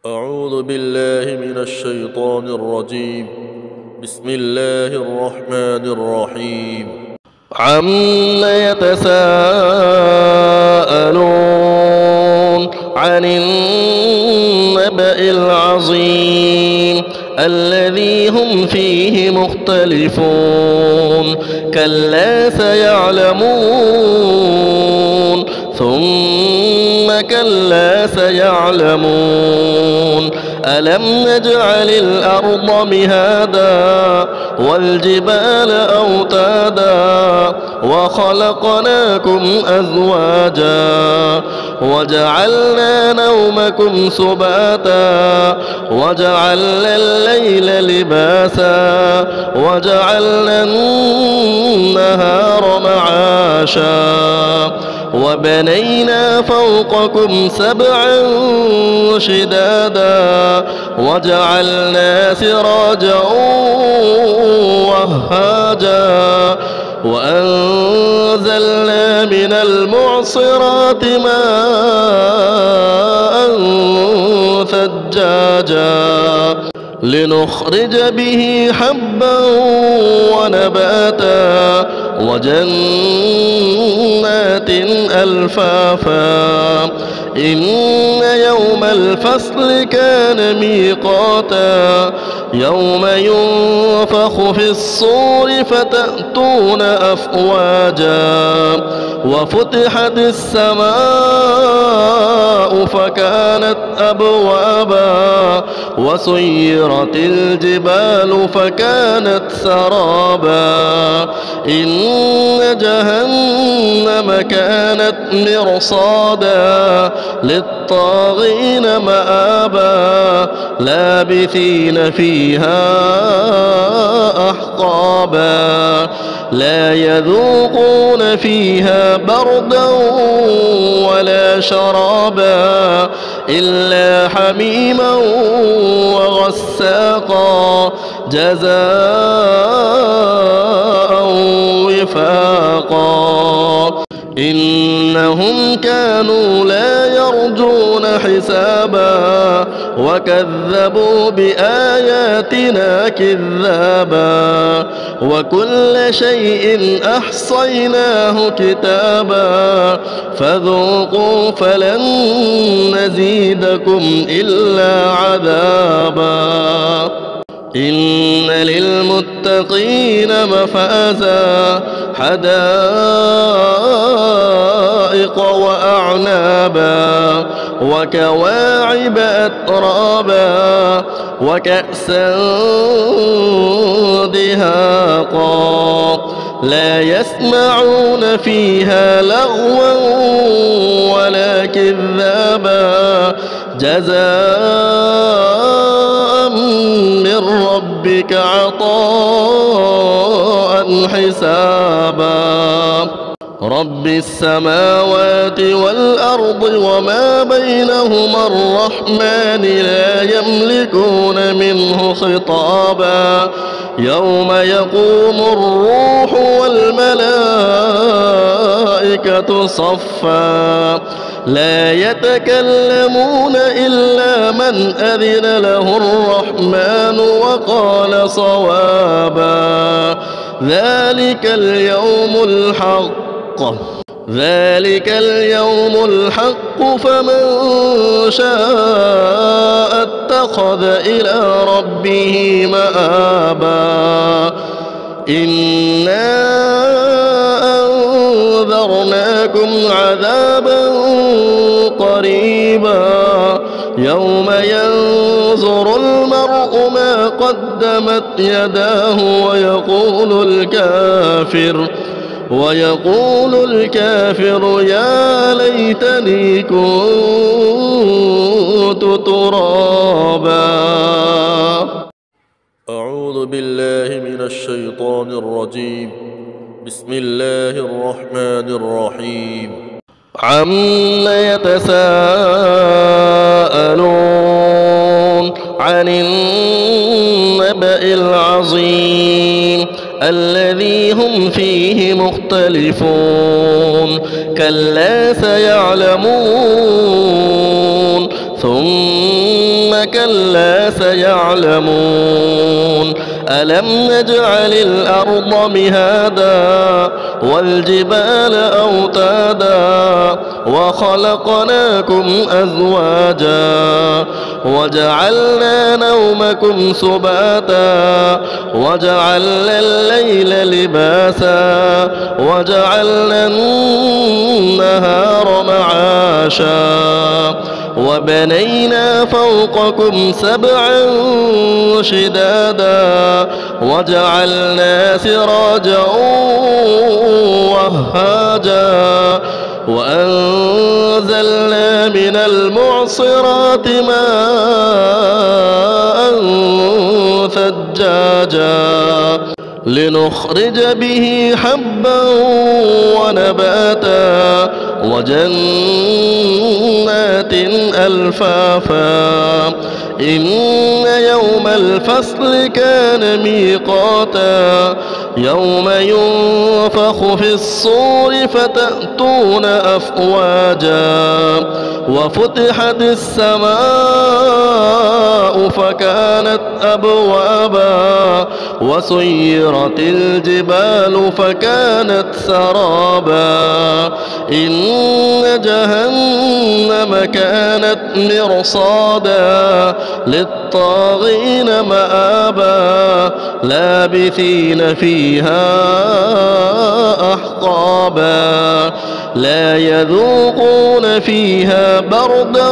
أعوذ بالله من الشيطان الرجيم. بسم الله الرحمن الرحيم. عم يتساءلون عن النبأ العظيم الذي هم فيه مختلفون كلا سيعلمون ثم كلا سيعلمون ألم نجعل الأرض مهادا والجبال أوتادا وخلقناكم أزواجا وجعلنا نومكم سباتا وجعلنا الليل لباسا وجعلنا النهار معاشا وبنينا فوقكم سبعا شدادا وجعلنا سراجا وهاجا وأنزلنا من المعصرات ماء ثجاجا لنخرج به حبا ونباتا وجنات ألفافا إن يوم الفصل كان ميقاتا يوم ينفخ في الصور فتأتون أفواجا وفتحت السماء فكانت أبوابا وسيرت الجبال فكانت سرابا إن جهنم كانت مرصادا للطاغين مآبا لابثين فيها أحقابا لا يذوقون فيها بردا ولا شرابا إلا حميما وغساقا جزاء وفاقا إنهم كانوا لا يرجون حسابا وكذبوا بآياتنا كذابا وكل شيء أحصيناه كتابا فذوقوا فلن نزيدكم إلا عذابا إن للمتقين مفازا حدائق وأعنابا وكواعب أترابا وكأسا دهاقا لا يسمعون فيها لغوا ولا كذابا جزاء من ربك عطاء حسابا رب السماوات والأرض وما بينهما الرحمن لا يملكون منه خطابا يوم يقوم الروح والملائكة صفا لا يتكلمون إلا من أذن له الرحمن وقال صوابا ذلك اليوم الحق فمن شاء اتخذ إلى ربه مآبا إنا أنذرناكم عذابا قريبا يوم ينظر المرء ما قدمت يداه ويقول الكافر يا ليتني كنت ترابا. أعوذ بالله من الشيطان الرجيم. بسم الله الرحمن الرحيم. عم يتساءلون عن النبأ العظيم الذي هم فيه مختلفون كلا سيعلمون ثم ثم كلا سيعلمون ألم نجعل الأرض مهادا والجبال أوتادا وخلقناكم أزواجا وجعلنا نومكم سباتا وجعلنا الليل لباسا وجعلنا النهار معاشا وبنينا فوقكم سبعا شدادا وجعلنا سراجا وهاجا وأنزلنا من المعصرات ماء ثجاجا لنخرج به حبا ونباتا وجنات ألفافا إن يوم الفصل كان ميقاتا يوم ينفخ في الصور فتأتون أفواجا وفتحت السماء فكانت أبوابا وسيرت الجبال فكانت سرابا إن جهنم كانت مرصادا للطاغين مآبا لابثين فيها أحقابا لا يذوقون فيها بردا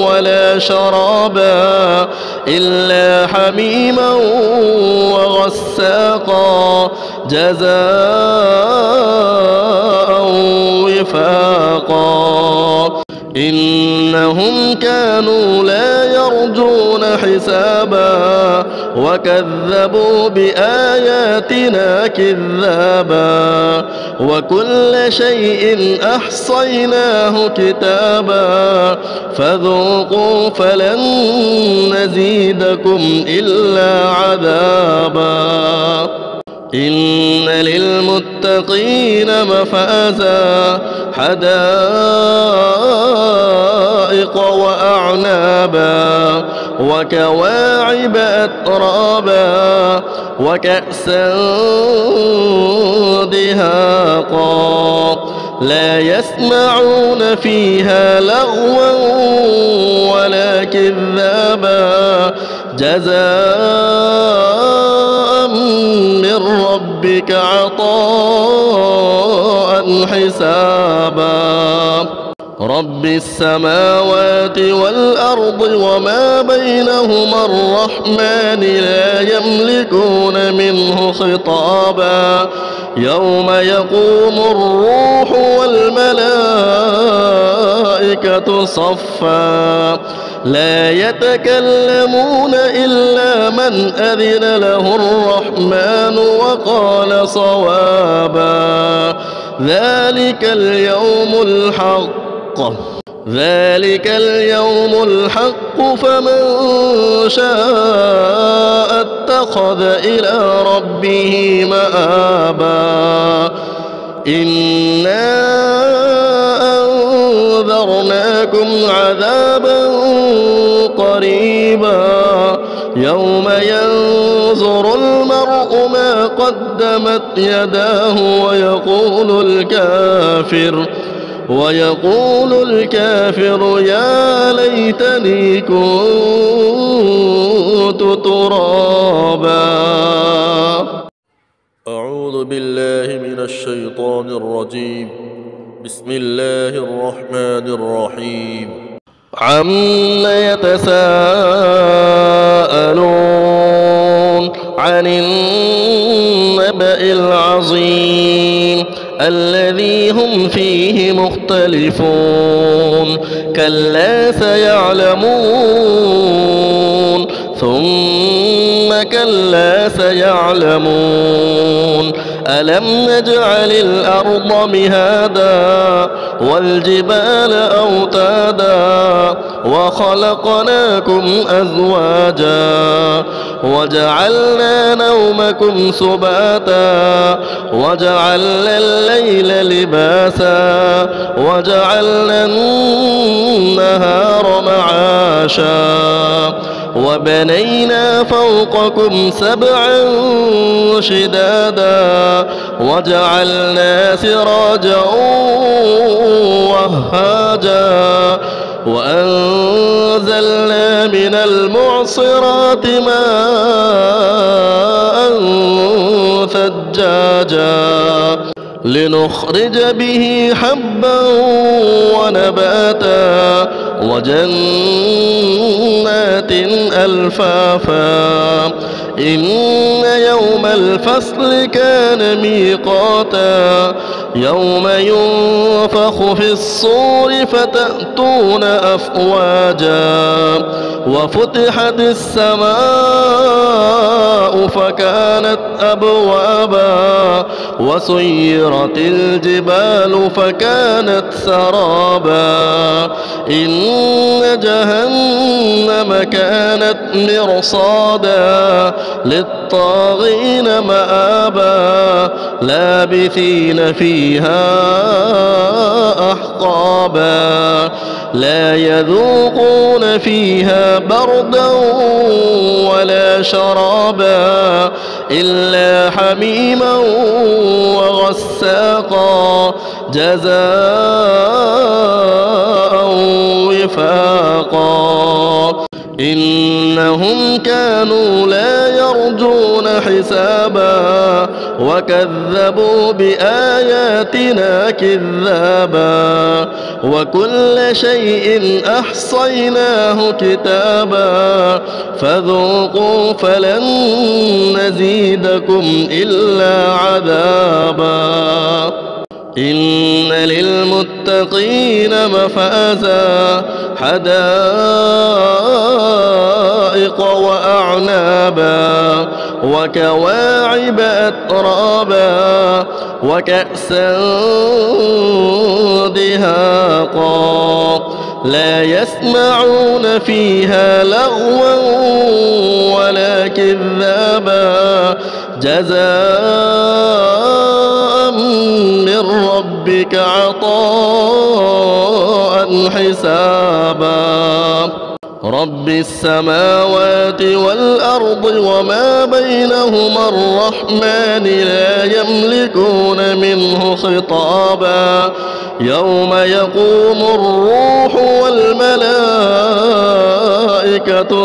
ولا شرابا إلا حميما وغساقا جزاء وفاقا إنهم كانوا لا يرجون حسابا وكذبوا بآياتنا كذابا وكل شيء أحصيناه كتابا فذوقوا فلن نزيدكم إلا عذابا إن للمتقين مفازا حدائق وأعنابا وكواعب أترابا وكأسا دهاقا لا يسمعون فيها لغوا ولا كذابا جزاء من ربك عطاء حسابا رب السماوات والأرض وما بينهما الرحمن لا يملكون منه خطابا يوم يقوم الروح والملائكة صفا لا يتكلمون إلا من أذن له الرحمن وقال صوابا ذلك اليوم الحق فمن شاء اتخذ إلى ربه مآبا إنا أنذرناكم عذابا قريبا يوم ينظر المرء ما قدمت يداه ويقول الكافر يا ليتني كنت ترابا. أعوذ بالله من الشيطان الرجيم. بسم الله الرحمن الرحيم. عما يتساءلون عن النبأ العظيم الذي هم فيه مختلفون كلا سيعلمون ثم كلا سيعلمون ألم نجعل الأرض مهادا والجبال أوتادا وخلقناكم أزواجا وجعلنا نومكم سباتا وجعلنا الليل لباسا وجعلنا النهار معاشا وبنينا فوقكم سبعا شدادا وجعلنا سراجا وهاجا وأنزلنا من المعصرات ماء ثجاجا لنخرج به حبا ونباتا وجنات ألفافا إن يوم الفصل كان ميقاتا يوم ينفخ في الصور فتأتون أفواجا وفتحت السماء فكانت أبوابا وسيرت الجبال فكانت سرابا إن جهنم كانت مرصادا للطاغين مآبا لابثين فيها أحقابا لا يذوقون فيها بردا ولا شرابا إلا حميما وغساقا جزاء وفاقا إنهم كانوا لا يرجون حسابا وكذبوا بآياتنا كذابا وكل شيء أحصيناه كتابا فذوقوا فلن نزيدكم إلا عذابا إن للمتقين مفازا حدائق وأعنابا وكواعب أترابا وكأسا دهاقا لا يسمعون فيها لغوا ولا كذابا جزاء من ربك عطاء حسابا رب السماوات والأرض وما بينهما الرحمن لا يملكون منه خطابا يوم يقوم الروح والملائكة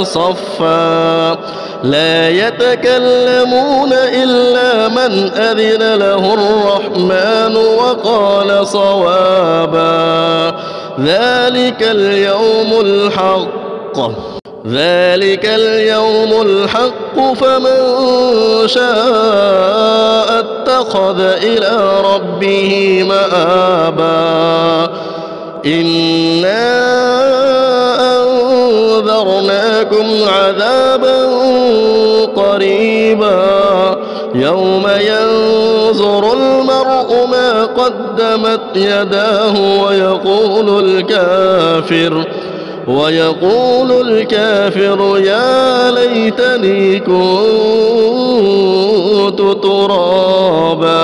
صفا لا يتكلمون إلا من أذن له الرحمن وقال صوابا ذلك اليوم الحق فمن شاء اتخذ إلى ربه مآبا إنا أنذرناكم عذابا قريبا يوم ينظر المرء ما قدمت يداه ويقول الكافر يا ليتني كنت ترابا.